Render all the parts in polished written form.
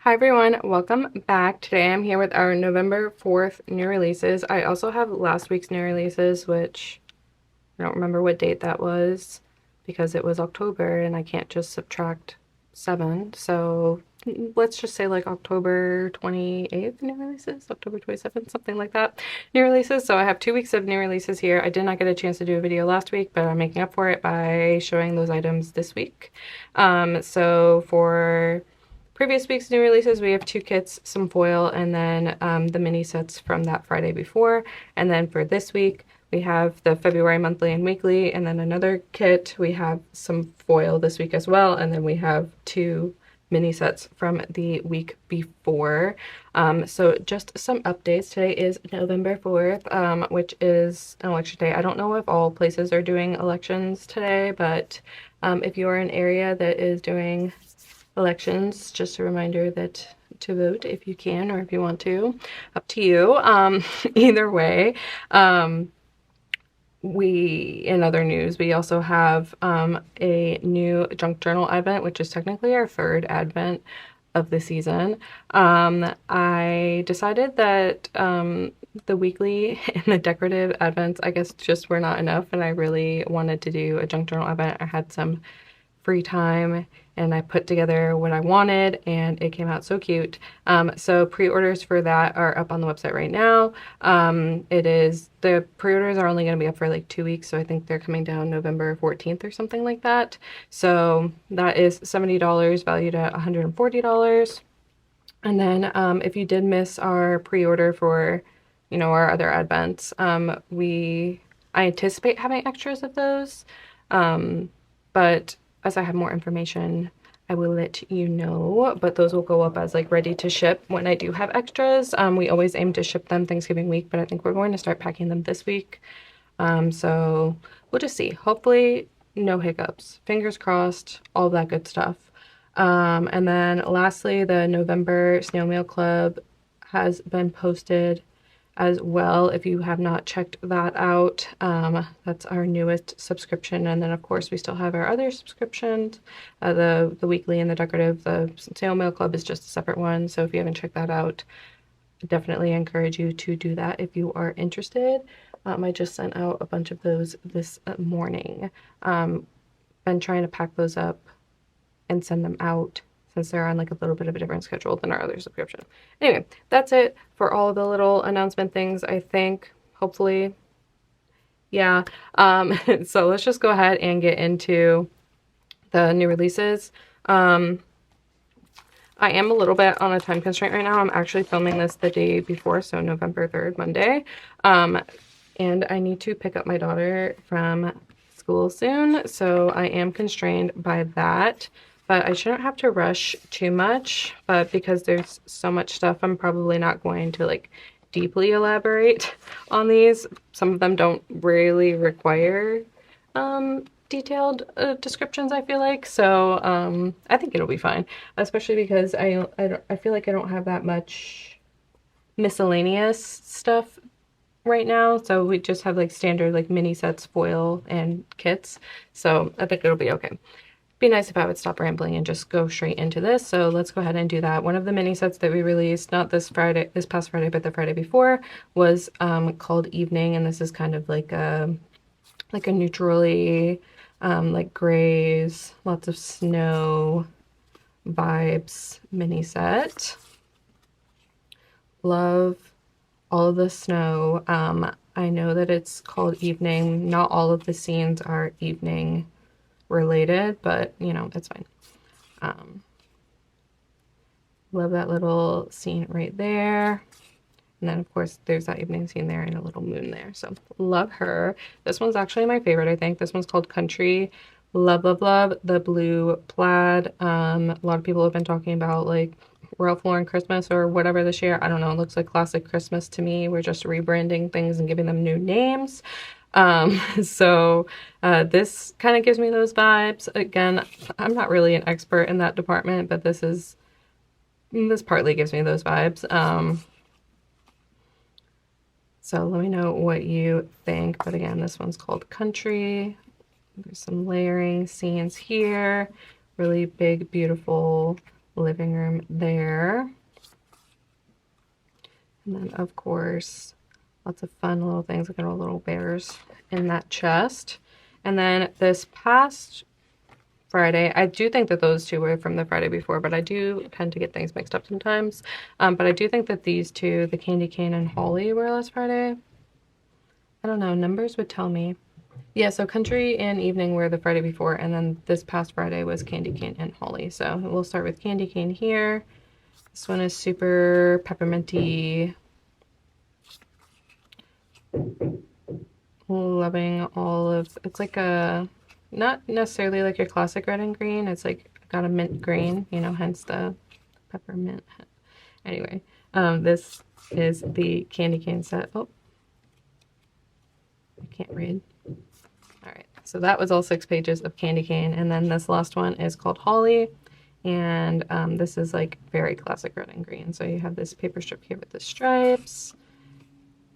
Hi everyone, welcome back. Today I'm here with our November 4th new releases. I also have last week's new releases, which I don't remember what date that was because it was October and I can't just subtract 7. So let's just say like October 28th new releases, October 27th, something like that, new releases. So I have 2 weeks of new releases here. I did not get a chance to do a video last week, but I'm making up for it by showing those items this week. So for previous week's new releases, we have 2 kits, some foil, and then the mini sets from that Friday before. And then for this week, we have the February monthly and weekly, and then another kit. We have some foil this week as well, and then we have 2 mini sets from the week before. So just some updates. Today is November 4th, which is an election day. I don't know if all places are doing elections today, but if you are in an area that is doing elections, just a reminder that to vote if you can or if you want to, up to you. Either way, in other news, we also have a new junk journal advent, which is technically our 3rd advent of the season. I decided that the weekly and the decorative advents, I guess, just were not enough, and I really wanted to do a junk journal advent. I had some free time and I put together what I wanted and it came out so cute. So pre-orders for that are up on the website right now. The pre-orders are only going to be up for like 2 weeks, so I think they're coming down November 14th or something like that. So that is $70 valued at $140. And then if you did miss our pre-order for, our other advents, I anticipate having extras of those, but as I have more information, I will let you know, but those will go up as like ready to ship when I do have extras. We always aim to ship them Thanksgiving week, but I think we're going to start packing them this week. So we'll just see. Hopefully no hiccups. Fingers crossed, all that good stuff. And then lastly, the November Snail Mail Club has been posted as well. If you have not checked that out, that's our newest subscription. And then of course we still have our other subscriptions, the weekly and the decorative. The Snail Mail Club is just a separate one, so if you haven't checked that out, definitely encourage you to do that if you are interested. I just sent out a bunch of those this morning. Been trying to pack those up and send them out since they're on like a little bit of a different schedule than our other subscription. Anyway, that's it for all the little announcement things, I think. Hopefully, yeah. So let's just go ahead and get into the new releases. I am a little bit on a time constraint right now. I'm actually filming this the day before, so November 3rd, Monday. And I need to pick up my daughter from school soon, so I am constrained by that. But I shouldn't have to rush too much, but because there's so much stuff, I'm probably not going to like deeply elaborate on these. Some of them don't really require detailed descriptions, I feel like. So I think it'll be fine, especially because I feel like I don't have that much miscellaneous stuff right now. So we just have like standard like mini sets, foil, and kits. So I think it'll be okay. Be nice if I would stop rambling and just go straight into this. So let's go ahead and do that. One of the mini sets that we released, not this past Friday, but the Friday before, was called Evening, and this is kind of like a neutrally like grays, lots of snow vibes mini set. Love all of the snow. I know that it's called Evening. Not all of the scenes are evening related, but it's fine. Love that little scene right there, and then of course there's that evening scene there and a little moon there, so love her. This one's actually my favorite. I think this one's called Country. Love the blue plaid. A lot of people have been talking about like Ralph Lauren Christmas or whatever this year. I don't know, it looks like classic Christmas to me. We're just rebranding things and giving them new names. So this kind of gives me those vibes. Again, I'm not really an expert in that department, but this partly gives me those vibes. So let me know what you think. But again, this one's called Country. There's some layering scenes here. Really big, beautiful living room there. And then, of course, lots of fun little things. Look at all little bears in that chest. And then this past Friday, I do think that those two were from the Friday before, but I do tend to get things mixed up sometimes. But I do think that these two, the Candy Cane and Holly, were last Friday. I don't know, numbers would tell me. Yeah, so Country and Evening were the Friday before, and then this past Friday was Candy Cane and Holly. So we'll start with Candy Cane here. This one is super pepperminty. Loving all of, it's like a, not necessarily like your classic red and green. It's like got a mint green, you know, hence the peppermint. Anyway, this is the Candy Cane set. Oh, I can't read. All right, so that was all 6 pages of Candy Cane, and then this last one is called Holly, and this is like very classic red and green. So you have this paper strip here with the stripes.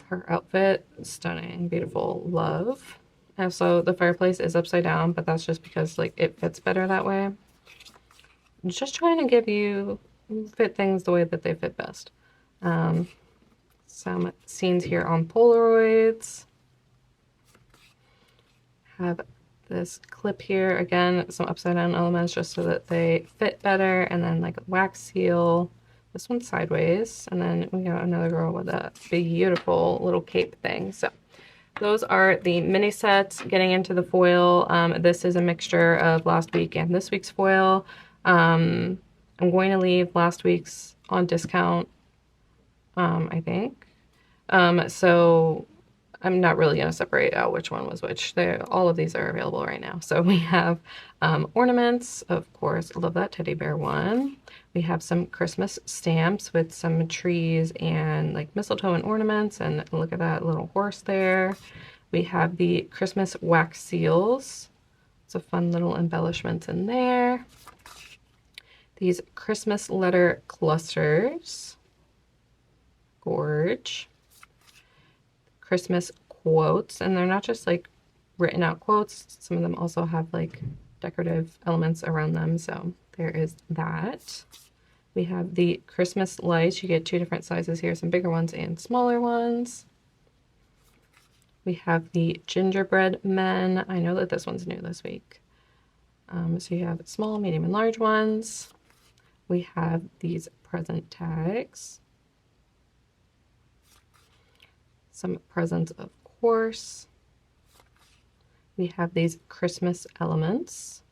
Her outfit, stunning, beautiful, love. And so the fireplace is upside down, but that's just because like it fits better that way. I'm just trying to give you fit things the way that they fit best. Some scenes here on Polaroids. Have this clip here, again, some upside down elements just so that they fit better, and then like a wax seal. This one's sideways, and then we got another girl with a beautiful little cape thing. So those are the mini sets. Getting into the foil, this is a mixture of last week and this week's foil. I'm going to leave last week's on discount, I think. So I'm not really going to separate out which one was which. All of these are available right now. So we have ornaments, of course. I love that teddy bear one. We have some Christmas stamps with some trees and like mistletoe and ornaments. And look at that little horse there. We have the Christmas wax seals. Some fun little embellishments in there. These Christmas letter clusters. Gorge. Christmas quotes, and they're not just like written out quotes. Some of them also have like decorative elements around them. So there is that. We have the Christmas lights. You get 2 different sizes here, some bigger ones and smaller ones. We have the gingerbread men. I know that this one's new this week. So you have small, medium, and large ones. We have these present tags. Some presents, of course. We have these Christmas elements.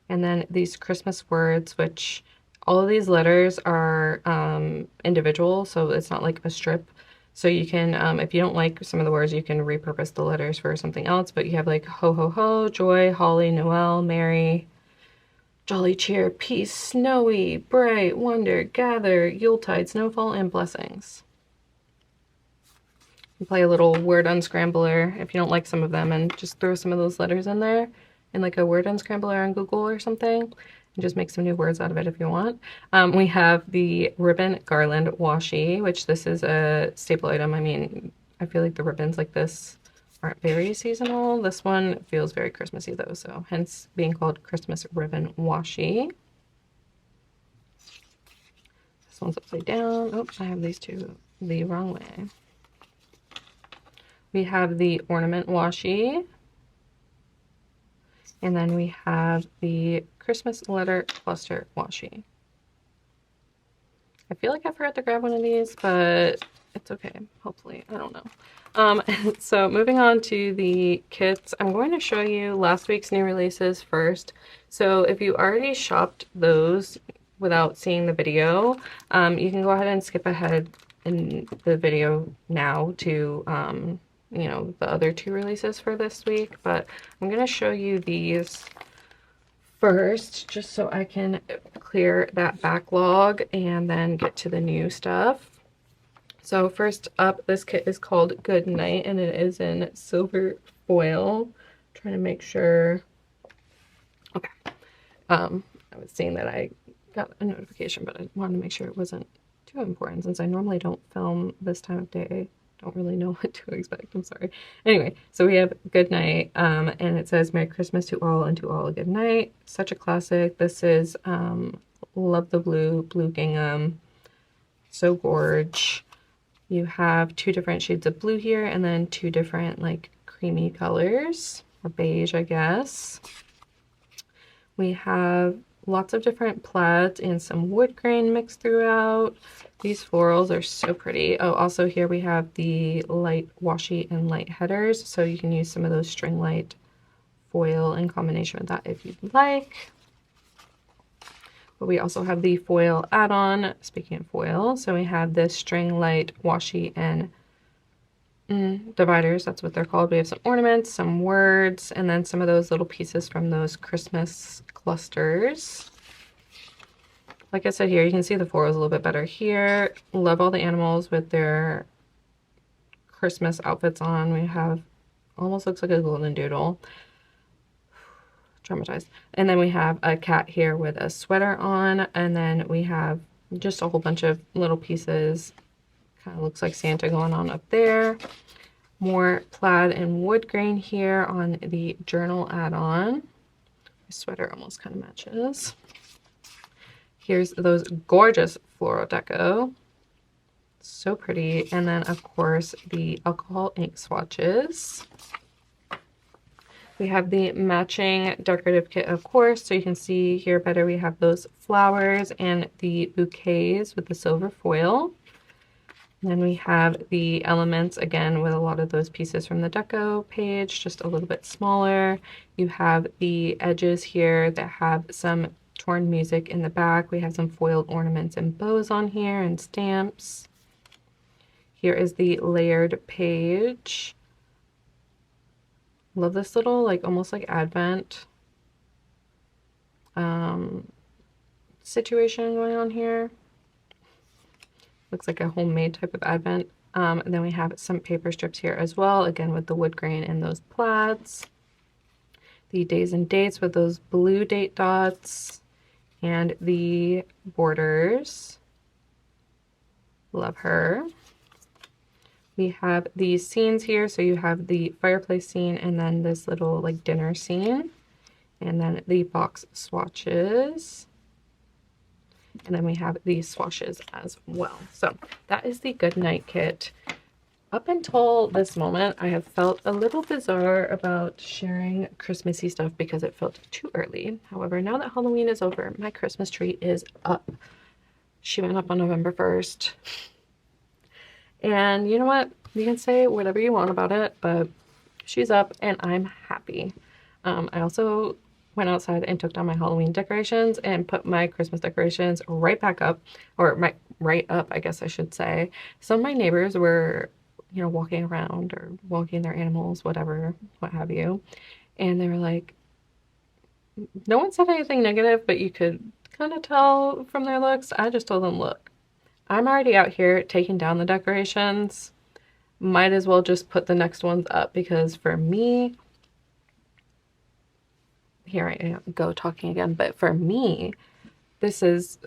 And then these Christmas words, which all of these letters are individual, so it's not like a strip. So you can, if you don't like some of the words, you can repurpose the letters for something else. But you have like ho, ho, ho, joy, holly, Noel, merry, jolly cheer, peace, snowy, bright, wonder, gather, Yuletide, snowfall, and blessings. Play a little word unscrambler if you don't like some of them, and just throw some of those letters in there in like a word unscrambler on Google or something, and just make some new words out of it if you want. We have the ribbon garland washi, which this is a staple item. I mean, I feel like the ribbons like this aren't very seasonal. This one feels very Christmassy though, so hence being called Christmas ribbon washi. This one's upside down. Oh, I have these two the wrong way. We have the ornament washi. And then we have the Christmas letter cluster washi. I feel like I forgot to grab one of these, but it's okay. Hopefully, I don't know. So moving on to the kits, I'm going to show you last week's new releases first. So if you already shopped those without seeing the video, you can go ahead and skip ahead in the video now to you know, the other 2 releases for this week, but I'm going to show you these first just so I can clear that backlog and then get to the new stuff. So first up, this kit is called Goodnight, and it is in silver foil. I'm trying to make sure. Okay. I was seeing that I got a notification, but I wanted to make sure it wasn't too important since I normally don't film this time of day don't really know what to expect. I'm sorry. Anyway, so we have Goodnight, and it says Merry Christmas to all and to all a good night. Such a classic. This is Love the Blue gingham. So gorge. You have 2 different shades of blue here and then 2 different like creamy colors, or beige, I guess. We have lots of different plaids and some wood grain mixed throughout. These florals are so pretty. Oh, also here we have the light washi and light headers, so you can use some of those string light foil in combination with that if you'd like. But we also have the foil add-on, speaking of foil, so we have this string light washi and dividers, that's what they're called. We have some ornaments, some words, and then some of those little pieces from those Christmas clusters. Like I said here, you can see the florals a little bit better here. Love all the animals with their Christmas outfits on. We have, almost looks like a golden doodle. Traumatized. And then we have a cat here with a sweater on, and then we have just a whole bunch of little pieces. Kind of looks like Santa going on up there. More plaid and wood grain here on the journal add-on. My sweater almost kind of matches. Here's those gorgeous floral deco. So pretty. And then, of course, the alcohol ink swatches. We have the matching decorative kit, of course, so you can see here better we have those flowers and the bouquets with the silver foil. And then we have the elements, again, with a lot of those pieces from the deco page, just a little bit smaller. You have the edges here that have some torn music in the back. We have some foiled ornaments and bows on here and stamps. Here is the layered page. Love this little, like, almost like Advent situation going on here. Looks like a homemade type of Advent. And then we have some paper strips here as well, again with the wood grain and those plaids. The days and dates with those blue date dots and the borders. Love her. We have these scenes here, so you have the fireplace scene and then this little like dinner scene, and then the box swatches, and then we have these swatches as well. So that is the Goodnight kit. Up until this moment, I have felt a little bizarre about sharing Christmassy stuff because it felt too early. However, now that Halloween is over, my Christmas tree is up. She went up on November 1st. And you know what? You can say whatever you want about it, but she's up and I'm happy. I also went outside and took down my Halloween decorations and put my Christmas decorations right back up, or right up, I guess I should say. Some of my neighbors were, you know, walking around or walking their animals, whatever, what have you. And they were like, no one said anything negative, but you could kind of tell from their looks. I just told them, look, I'm already out here taking down the decorations. Might as well just put the next ones up, because for me, here I go talking again, but for me, this is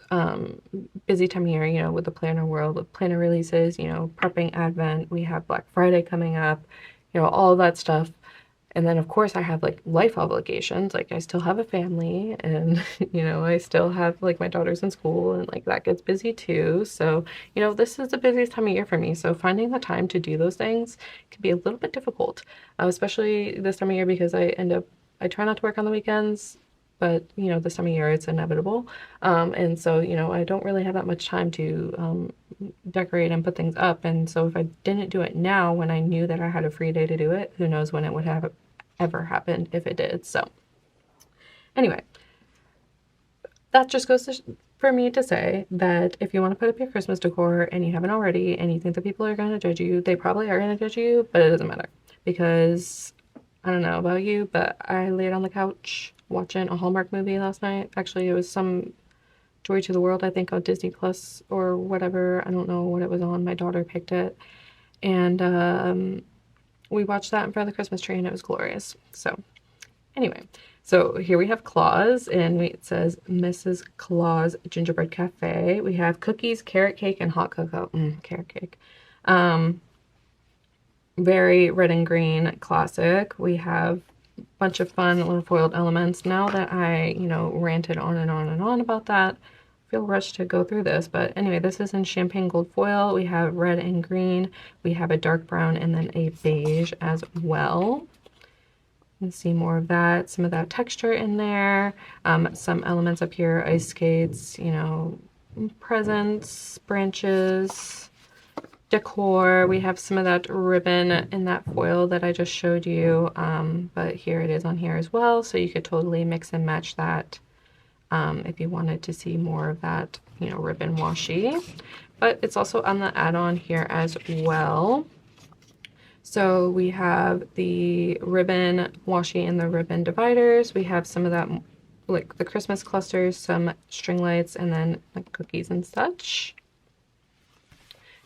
busy time of year, you know, with the planner world, with planner releases, you know, prepping Advent, we have Black Friday coming up, you know, all that stuff. And then, of course, I have, like, life obligations. Like, I still have a family and, you know, I still have, like, my daughter's in school and, like, that gets busy too. So, you know, this is the busiest time of year for me. So finding the time to do those things can be a little bit difficult, especially this time of year, because I try not to work on the weekends, but, you know, this time of year it's inevitable. And so, you know, I don't really have that much time to decorate and put things up. And so if I didn't do it now when I knew that I had a free day to do it, who knows when it would have ever happened if it did. So anyway, that just goes for me to say that if you want to put up your Christmas decor and you haven't already and you think that people are going to judge you, they probably are going to judge you, but it doesn't matter, because I don't know about you, but I laid on the couch watching a Hallmark movie last night. Actually, it was some Joy to the World, I think, on Disney Plus or whatever. I don't know what it was on. My daughter picked it. And we watched that in front of the Christmas tree and it was glorious. So anyway, so here we have Claus, and it says Mrs. Claus Gingerbread Cafe. We have cookies, carrot cake, and hot cocoa. Carrot cake. very red and green classic. We have a bunch of fun little foiled elements. Now that I, ranted on and on and on about that, I feel rushed to go through this. But anyway, this is in champagne gold foil. We have red and green. We have a dark brown and then a beige as well. You can see more of that, some of that texture in there. Some elements up here, ice skates, presents, branches, decor. We have some of that ribbon in that foil that I just showed you, but here it is on here as well, so you could totally mix and match that if you wanted to see more of that, ribbon washi. But it's also on the add-on here as well. So we have the ribbon washi and the ribbon dividers. We have some of that, like the Christmas clusters, some string lights, and then like cookies and such.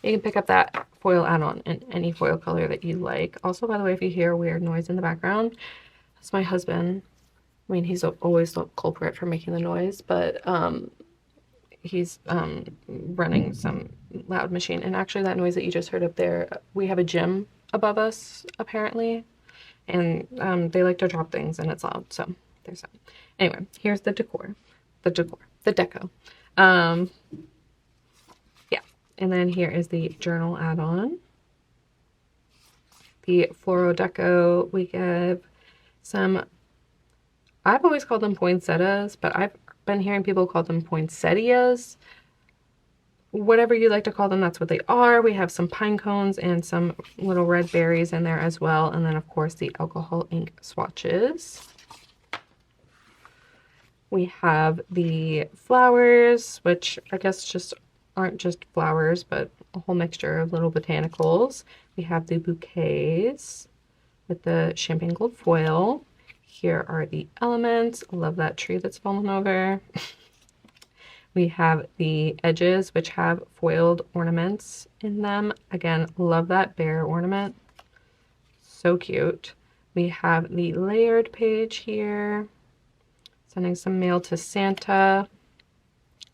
You can pick up that foil add-on in any foil color that you like. Also, by the way, if you hear a weird noise in the background, that's my husband. I mean, he's always the culprit for making the noise, but he's running some loud machine. And actually, that noise that you just heard up there, we have a gym above us, apparently, and they like to drop things, and it's loud, so there's that. Anyway, here's the deco. Yeah, and then here is the journal add-on. The Floro Deco, we have some, I've always called them poinsettias, but I've been hearing people call them poinsettias. Whatever you like to call them, that's what they are. We have some pine cones and some little red berries in there as well. And then, of course, the alcohol ink swatches. We have the flowers, which I guess just aren't just flowers, but a whole mixture of little botanicals. We have the bouquets with the champagne gold foil. Here are the elements. Love that tree that's fallen over. We have the edges, which have foiled ornaments in them. Again, love that bear ornament. So cute. We have the layered page here. Sending some mail to Santa.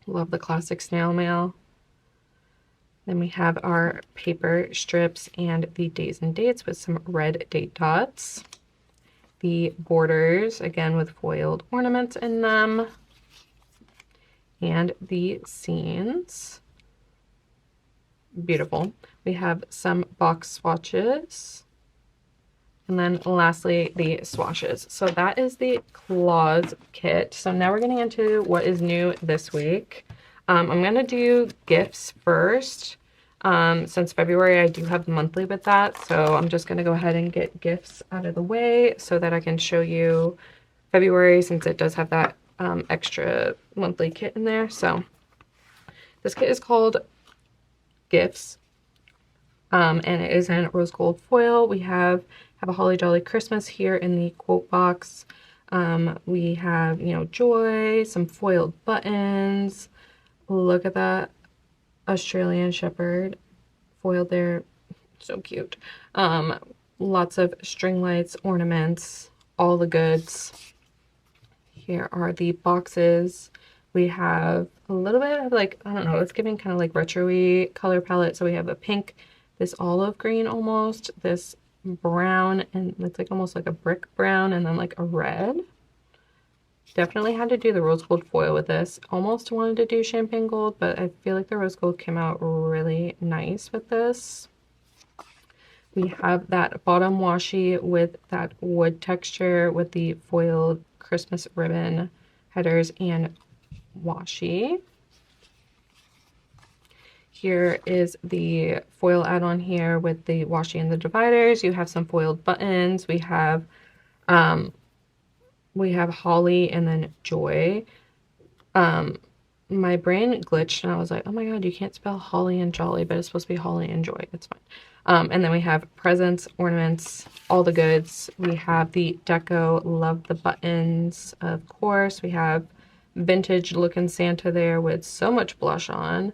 Love the classic snail mail. Then we have our paper strips and the days and dates with some red date dots. The borders, again with foiled ornaments in them. And the scenes. Beautiful. We have some box swatches. And then lastly, the swatches. So that is the Claus kit. So now we're getting into what is new this week. I'm going to do gifts first. Since February, I do have monthly with that. So I'm just going to go ahead and get gifts out of the way so that I can show you February, since it does have that extra monthly kit in there. So this kit is called Gifts, and it is in rose gold foil. We have a holly jolly Christmas here in the quote box. We have, joy, some foiled buttons. Look at that Australian Shepherd foiled there, so cute. Lots of string lights, ornaments, all the goods. Here are the boxes. We have a little bit of like, I don't know, it's giving kind of like retro-y color palette. So we have a pink, this olive green almost, this brown, and it's like almost like a brick brown, and then like a red. Definitely had to do the rose gold foil with this. Almost wanted to do champagne gold, but I feel like the rose gold came out really nice with this. We have that bottom washi with that wood texture with the foiled Christmas ribbon headers and washi. Here is the foil add-on here with the washi and the dividers. You have some foiled buttons. We have holly and then joy. My brain glitched and I was like, oh my god, you can't spell holly and jolly, but it's supposed to be holly and joy. It's fine. And then we have presents, ornaments, all the goods. We have the deco, love the buttons, of course. We have vintage looking Santa there with so much blush on.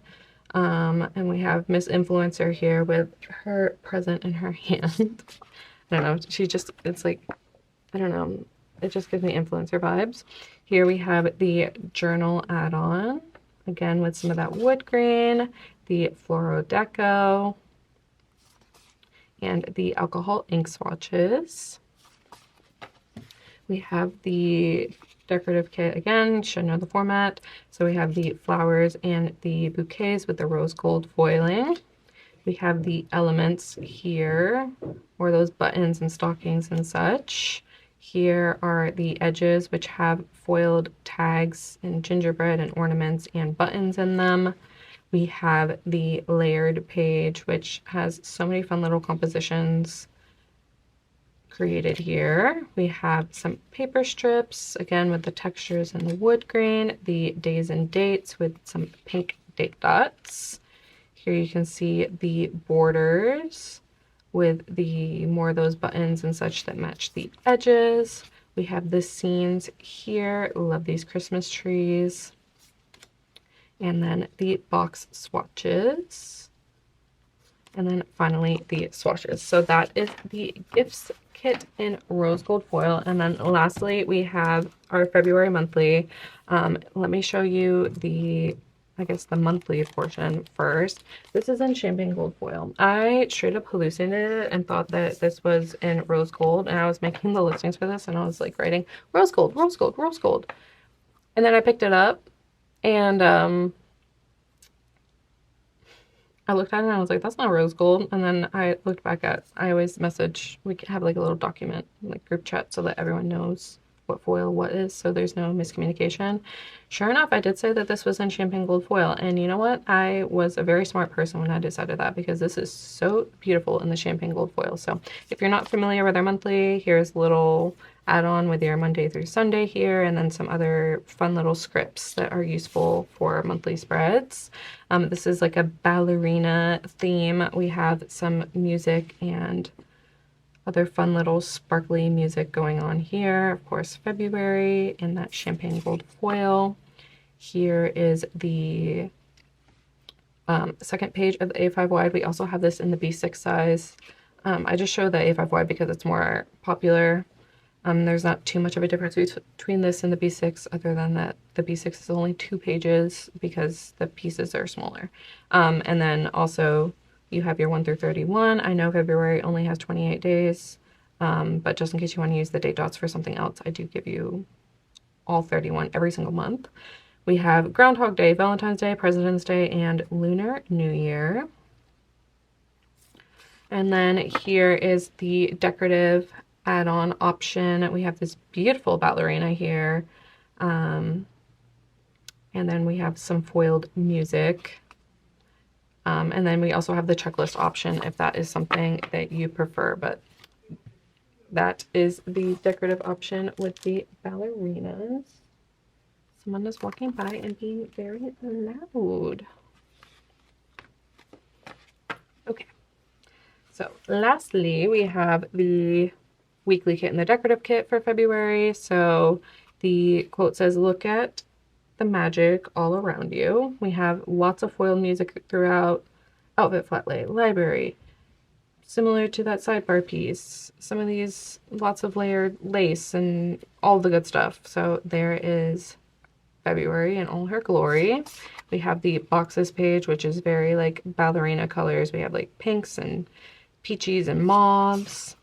And we have Miss Influencer here with her present in her hand. I don't know, it's like, I don't know, it just gives me influencer vibes. Here we have the journal add-on, again with some of that wood grain, the Floro Deco, and the alcohol ink swatches. We have the decorative kit again, should know the format. So we have the flowers and the bouquets with the rose gold foiling. We have the elements here, or those buttons and stockings and such. Here are the edges, which have foiled tags and gingerbread and ornaments and buttons in them. We have the layered page, which has so many fun little compositions created here. We have some paper strips, again with the textures and the wood grain, the days and dates with some pink date dots. Here you can see the borders with the more of those buttons and such that match the edges. We have the scenes here. Love these Christmas trees. And then the box swatches. And then finally the swatches. So that is the gifts kit in rose gold foil. And then lastly, we have our February monthly. Let me show you the, I guess, the monthly portion first. This is in champagne gold foil. I straight up hallucinated it and thought that this was in rose gold, and I was making the listings for this and I was like writing rose gold, rose gold, rose gold. And then I picked it up and I looked at it and I was like, that's not rose gold. And then I looked back at, I always message, we have like a little document, like group chat, so that everyone knows what foil what is, so there's no miscommunication. Sure enough, I did say that this was in champagne gold foil, and you know what? I was a very smart person when I decided that, because this is so beautiful in the champagne gold foil. So if you're not familiar with our monthly, here's a little add-on with your Monday through Sunday here, and then some other fun little scripts that are useful for monthly spreads. This is like a ballerina theme. We have some music and other fun little sparkly music going on here. Of course, February in that champagne gold foil. Here is the second page of the A5 wide. We also have this in the B6 size. I just show the A5 wide because it's more popular. There's not too much of a difference between this and the B6, other than that the B6 is only 2 pages because the pieces are smaller. And then also you have your 1 through 31. I know February only has 28 days, but just in case you want to use the date dots for something else, I do give you all 31 every single month. We have Groundhog Day, Valentine's Day, President's Day, and Lunar New Year. And then here is the decorative add-on option. We have this beautiful ballerina here. And then we have some foiled music. And then we also have the checklist option if that is something that you prefer, but that is the decorative option with the ballerinas. Someone is walking by and being very loud. Okay, so lastly, we have the weekly kit and the decorative kit for February. So the quote says, look at the magic all around you. We have lots of foiled music throughout, outfit flat lay, library, similar to that sidebar piece. Some of these, lots of layered lace and all the good stuff. So there is February in all her glory. We have the boxes page, which is very like ballerina colors. We have like pinks and peaches and mauves.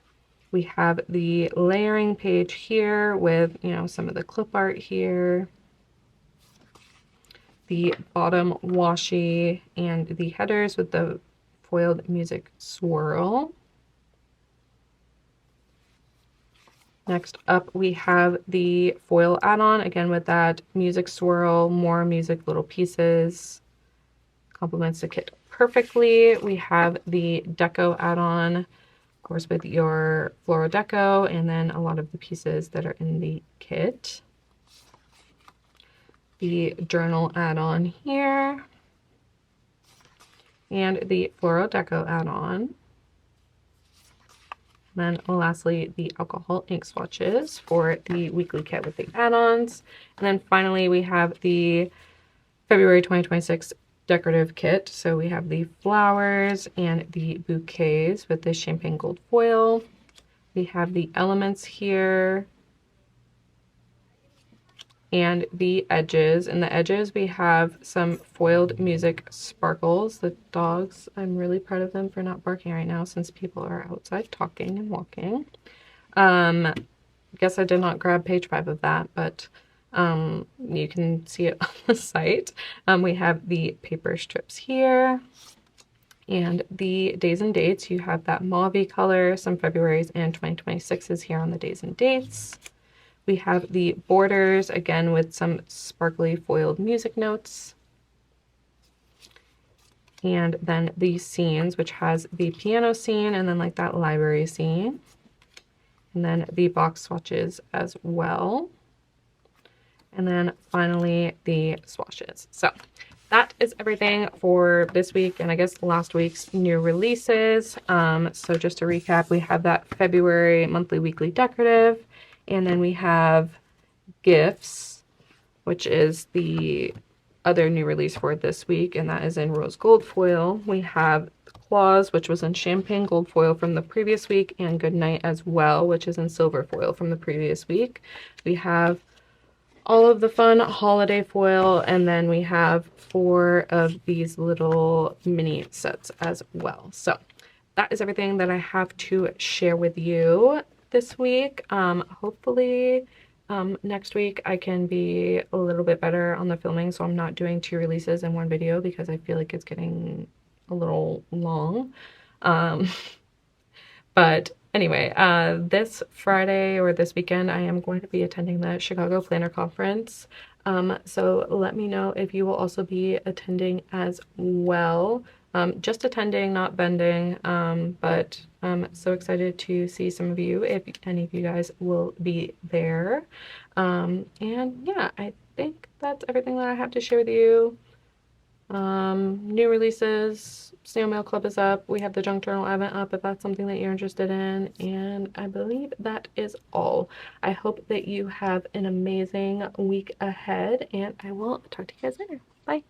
We have the layering page here with, you know, some of the clip art here. The bottom washi and the headers with the foiled music swirl. Next up, we have the foil add-on, again with that music swirl, more music little pieces. Complements the kit perfectly. We have the deco add-on, of course, with your floral deco, and then a lot of the pieces that are in the kit. The journal add-on here, and the floral deco add-on. And then lastly, the alcohol ink swatches for the weekly kit with the add-ons. And then finally, we have the February 2026 decorative kit. So we have the flowers and the bouquets with the champagne gold foil. We have the elements here. and the edges. In the edges, we have some foiled music sparkles. The dogs, I'm really proud of them for not barking right now since people are outside talking and walking. I guess I did not grab page 5 of that, but you can see it on the site. We have the paper strips here. And the days and dates, you have that mauve color, some February's and 2026's here on the days and dates. We have the borders, again with some sparkly foiled music notes. And then the scenes, which has the piano scene and then like that library scene. And then the box swatches as well. And then finally the swatches. So that is everything for this week and I guess last week's new releases. So just to recap, we have that February monthly weekly decorative, and then we have Gifts, which is the other new release for this week, and that is in rose gold foil. We have Claus, which was in champagne gold foil from the previous week, and Goodnight as well, which is in silver foil from the previous week. We have all of the fun holiday foil, and then we have 4 of these little mini sets as well. So that is everything that I have to share with you this week. Hopefully next week I can be a little bit better on the filming, so I'm not doing 2 releases in one video because I feel like it's getting a little long. But anyway, this Friday or this weekend, I am going to be attending the Chicago Planner Conference. So let me know if you will also be attending as well. Just attending, not vending, but I'm so excited to see some of you, if any of you guys will be there. And yeah, I think that's everything that I have to share with you. New releases, Snail Mail Club is up. We have the Junk Journal Advent up if that's something that you're interested in. And I believe that is all. I hope that you have an amazing week ahead, and I will talk to you guys later. Bye.